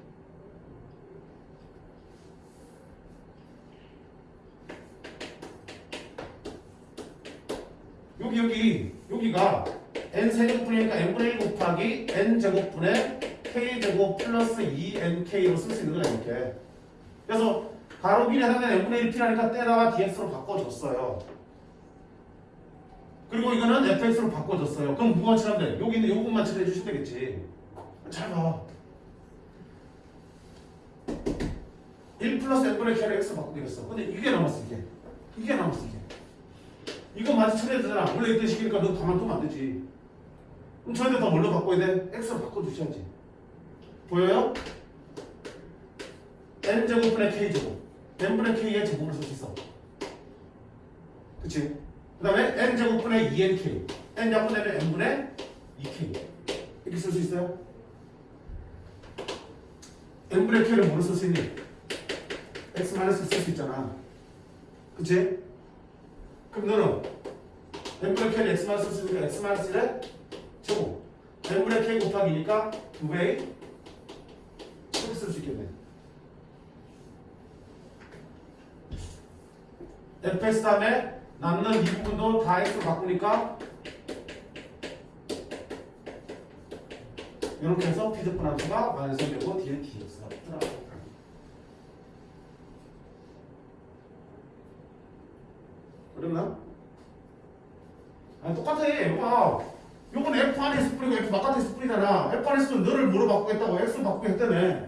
여기가 n세제곱분이니까 n분의 1 곱하기 n제곱분의 k제곱 플러스 2nk로 쓸 수 있는 거야 이렇게. 그래서 가로 길이 해당되는 n분의 1 필요하니까 떼다가 dx로 바꿔줬어요. 그리고 이거는 fx로 바꿔줬어요. 그럼 누가 칠하면 돼? 여기 있는 요것만 칠해 주시면 되겠지. 잘 봐. 1 플러스 n분의 k를 x로 바꾸기로 근데 이게 남았어 이게 남았어 이게. 이거 마저 처리해야 되잖아. 원래 이때 식이니까 너 가만두면 안 되지. 그럼 저한테 더 뭘로 바꿔야 돼? x로 바꿔주셔야지. 보여요? n제곱분의 k제곱 n분의 k의 제곱을 쓸 수 있어. 그치? 그 다음에 n제곱분의 2nk n제곱분의 n분의 2k 이렇게 쓸 수 있어요? n분의 k를 뭐로 쓸 수 있니? x-쓸 수 있잖아. 그치? 그럼 너는 n분의 k를 x-쓸 수 있으니까 x-1의 제곱 n분의 k 곱하기니까 2배 이렇게 쓸 수 있겠네. fx 다음에 남는 이 부분도 다 x로 바꾸니까 이렇게 해서 피드분 함수가 완성되고 뒤에 dx가 들어가요. 어렵나? 아니 똑같아. 요건 f 안에서 뿌리고 f 바깥에서 뿌리잖아. f 안에서는 너를 뭐로 바꾸겠다고 x로 바꾸겠다며.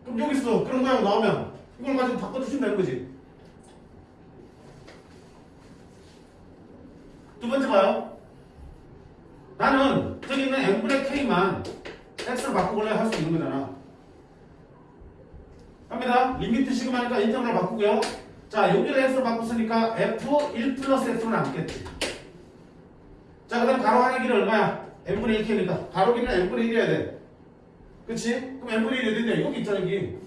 그럼 여기서 그런 모양 나오면 이걸 가지고 바꿔주시면 되는 거지. 두 번째 봐요. 나는 저기 있는 n분의 k만 x로 바꾸길래 할 수 있는 거잖아. 갑니다. 리미트 시그마니까 인터벌 바꾸고요. 자, 여기를 x로 바꿨으니까 f1 플러스 x로 남겠지. 자, 그 다음 가로 하나 길이 얼마야? n분의 1k니까 가로 길이는 n분의 1이어야 돼. 그치? 그럼 n분의 1이 어딘데? 여기 있잖아 여기.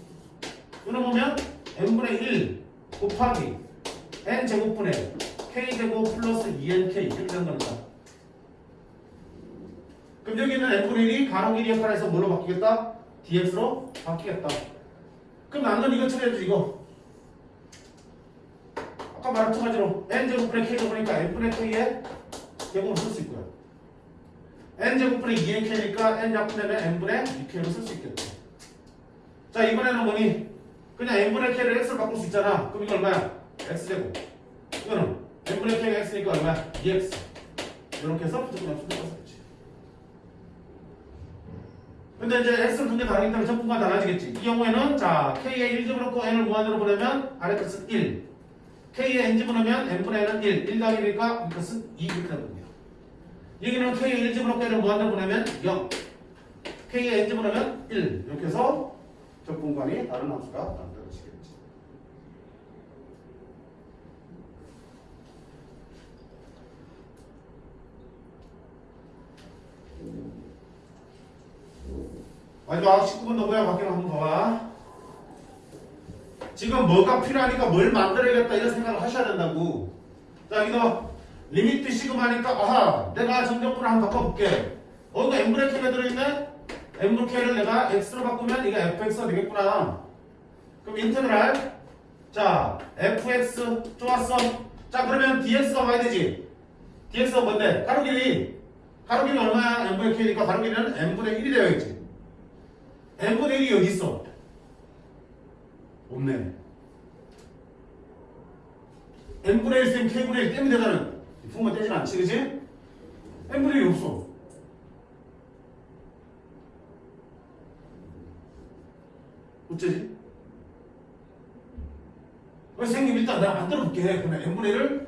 이거는 보면 n분의 1 곱하기 n제곱분의 k제곱 플러스 2nk 이렇게 되는 겁니다. 그럼 여기 있는 n분의 1이 가로 길이 역할을 해서 뭘로 바뀌겠다? dx로 바뀌겠다. 그럼 남는 이거 처리해야지 이거. 아까 말한 두 가지로 n제곱분의 k제곱이니까 n분의 k의 제곱을 쓸 수 있고요. n제곱분의 2nk니까 n제곱분의 n분의 2k로 쓸 수 있겠죠. 자, 이번에는 뭐니? 그냥 n분의 k를 x로 바꿀 수 있잖아. 그럼 이거 얼마야? x제곱. 이거는 n분의 k가 x니까 얼마야? 2x. 이렇게 해서 부정값을 써야지. 근데 이제 x는 분계 다르기 때문에 전분과 달라지겠지. 이 경우에는 자 k에 1집을 넣고 n을 무한으로 보내면 아래 것은 1. k에 n집을 넣으면 n분의 n은 1. 1 더하기 1이니까 이 것은 2 이렇게 되거든요. 여기는 k에 1집을 넣고 n을 무한으로 보내면 0. k에 n집을 넣으면 1. 이렇게 해서 적분관이 다른 함수가 만들어지겠지. 마지막 19번도 뭐야 바뀌는 한번 봐봐. 지금 뭐가 필요하니까 뭘 만들어야겠다 이런 생각을 하셔야 된다고. 자, 여기서 리미트 시그마니까 아하 내가 정적분을 한번 바꿔볼게. 어디가 n분의 k가 들어있네? n분의 k를 내가 x로 바꾸면 이게 fx가 되겠구나. 그럼 인테그랄 자 fx 좋았어. 자 그러면 dx가 와야 되지. dx가 뭔데? 가로길이 얼마야? n분의 k니까 가로길이는 n분의 1이 되어야지. n분의 1이 여기 있어. 없네. n분의 1 쌤 k분의 1 떼면 되잖아. 부분만 떼진 않지, 그치? n분의 1이 없어. 어쩌지? 선생님 일단 내가 만들어 볼게. 그러면 n분의 1을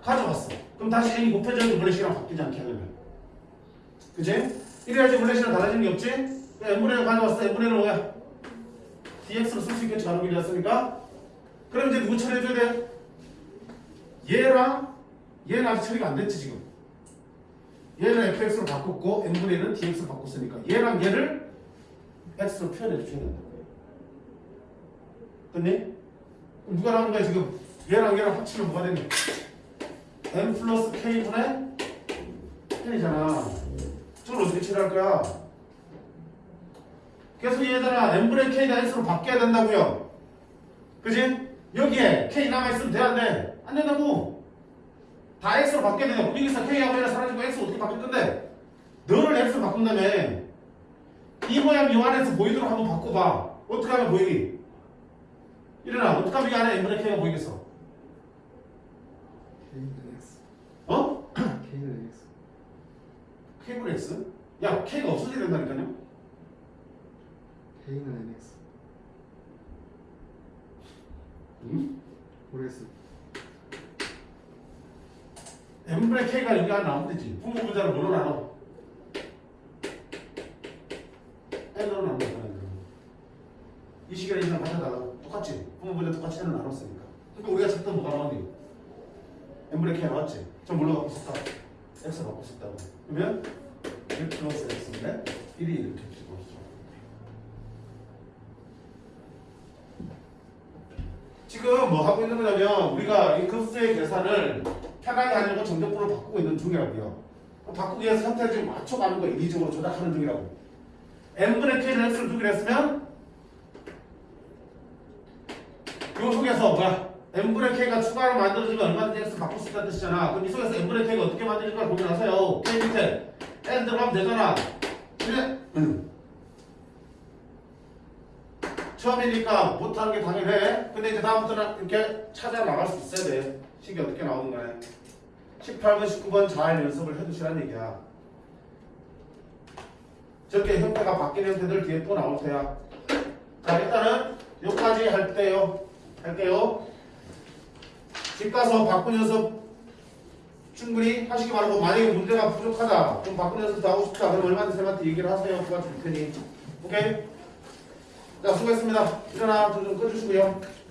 가져왔어. 그럼 다시 n이 곱해져야지 원래 시랑 바뀌지 않게 하려면. 그치? 이래야지 원래 시랑 달라지는 게 없지? n분의 1을 가져왔어. n분의 1은 뭐야? dx로 쓸 수 있겠지. 가로 길이였으니까. 그럼 이제 누구 처리해줘야 돼? 얘는 아직 처리가 안 됐지 지금. 얘는 fx로 바꿨고 n분의 1은 dx로 바꿨으니까 얘랑 얘를 x로 표현해 주셔야 된다. 됐니? 그럼 누가 나온 거야 지금? 얘랑 합치면 뭐가 되니? n 플러스 k분의 n이잖아. 저걸 어떻게 처리할 거야? 계속 얘들아 n분의 k가 x로 바뀌어야 된다고요. 그지? 여기에 k 남아있으면 돼 안 돼? 안 된다고. 다 x로 바뀌게 되면 여기서 k하고 1을 사라지고 x 어떻게 바뀔 건데 너를 x로 바꾼다면 이 모양 이 안에서 보이도록 한번 바꿔봐. 어떻게 하면 보이니? 일어나. 어떻게 하면 이 안에 n분의 k가 보이겠어? K는 X. 어? K는 X. k분의 x? 야 k가 없어져야 된다니까요? K는 NX. 응? 모르겠어. n분의 k가 여기 안에 나오면 되지. 분모분자를 뭐로 나눠? n으로 나눈다. 이 시간에 이상 가져다가 똑같지? 분모분자 똑같이 n을 나눴으니까. 그러니까 우리가 찾던 뭐가 나왔니? n분의 k 나왔지? 저 뭘로 갖고 싶다? x로 갖고 싶다고. 그러면 1 플러스 x인데 1이 이렇게 집어넣었어. 지금 뭐 하고 있는 거냐면 우리가 이 급수의 계산을 편하게 하려고 정적분을 바꾸고 있는 중이라고요. 바꾸기 위해서 형태를 지금 맞춰가는 거 인위적으로 조작하는 중이라고. n분의 k를 x를 두기로 했으면 이 속에서 뭐야? n분의 k가 추가로 만들어지면 얼마든지 x 바꿀 수 있다는 뜻이잖아. 그럼 이 속에서 n분의 k가 어떻게 만들어질까 고민하세요. k 밑에 n 들어가면 되잖아. 근데 처음이니까 못하는 게 당연해. 근데 이제 다음부터는 이렇게 찾아 나갈 수 있어야 돼. 식이 어떻게 나오는 거야. 18번, 19번 잘 연습을 해두시라는 얘기야. 저렇게 형태가 바뀌는 형태들 뒤에 또 나올 테야. 자, 일단은 여기까지 할게요. 집 가서 바꾼 연습 충분히 하시기 바라고, 만약에 문제가 부족하다, 그럼 바꾼 연습 더 하고 싶다, 그럼 얼마든지 쌤한테 얘기를 하세요. 도와줄 테니. 오케이? 자, 수고했습니다. 일어나, 좀 꺼주시고요.